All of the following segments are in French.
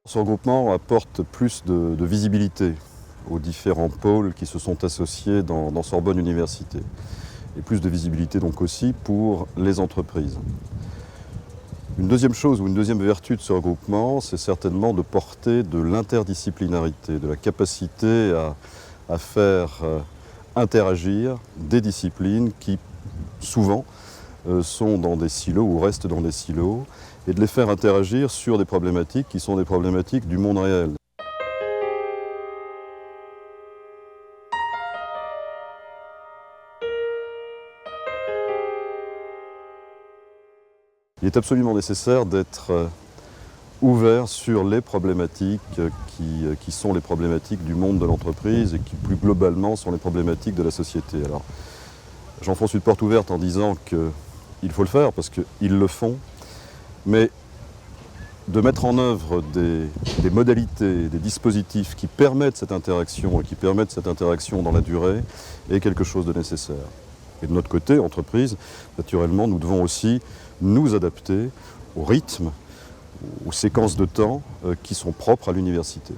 Ce regroupement apporte plus de visibilité aux différents pôles qui se sont associés dans Sorbonne Université. Et plus de visibilité donc aussi pour les entreprises. Une deuxième chose ou une deuxième vertu de ce regroupement, c'est certainement de porter de l'interdisciplinarité, de la capacité à faire interagir des disciplines qui souvent sont dans des silos ou restent dans des silos, et de les faire interagir sur des problématiques qui sont des problématiques du monde réel. Il est absolument nécessaire d'être ouvert sur les problématiques qui sont les problématiques du monde de l'entreprise et qui plus globalement sont les problématiques de la société. Alors, j'enfonce une porte ouverte en disant qu'il faut le faire parce qu'ils le font, mais de mettre en œuvre des modalités, des dispositifs qui permettent cette interaction et qui permettent cette interaction dans la durée est quelque chose de nécessaire. Et de notre côté, entreprise, naturellement, nous devons aussi nous adapter au rythme, aux séquences de temps qui sont propres à l'université.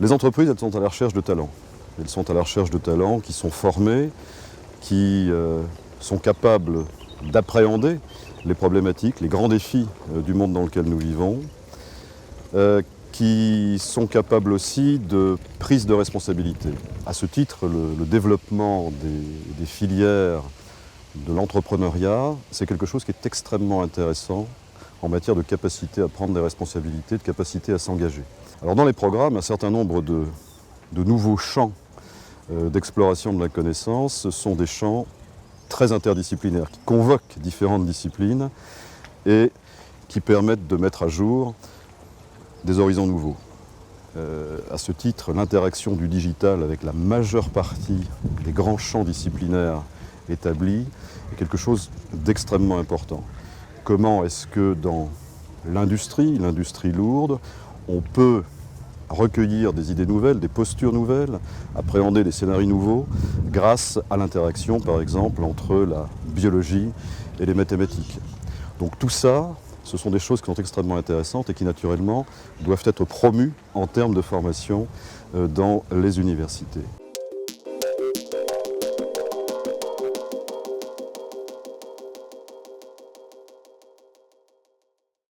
Les entreprises, elles sont à la recherche de talents. Elles sont à la recherche de talents qui sont formés, qui sont capables d'appréhender les problématiques, les grands défis du monde dans lequel nous vivons, qui sont capables aussi de prise de responsabilité. À ce titre, le développement des filières de l'entrepreneuriat, c'est quelque chose qui est extrêmement intéressant en matière de capacité à prendre des responsabilités, de capacité à s'engager. Alors dans les programmes, un certain nombre de nouveaux champs d'exploration de la connaissance sont des champs très interdisciplinaires, qui convoquent différentes disciplines et qui permettent de mettre à jour des horizons nouveaux. À ce titre, l'interaction du digital avec la majeure partie des grands champs disciplinaires établis est quelque chose d'extrêmement important. Comment est-ce que dans l'industrie lourde, on peut recueillir des idées nouvelles, des postures nouvelles, appréhender des scénarios nouveaux grâce à l'interaction, par exemple, entre la biologie et les mathématiques. Donc tout ça, ce sont des choses qui sont extrêmement intéressantes et qui, naturellement, doivent être promues en termes de formation dans les universités.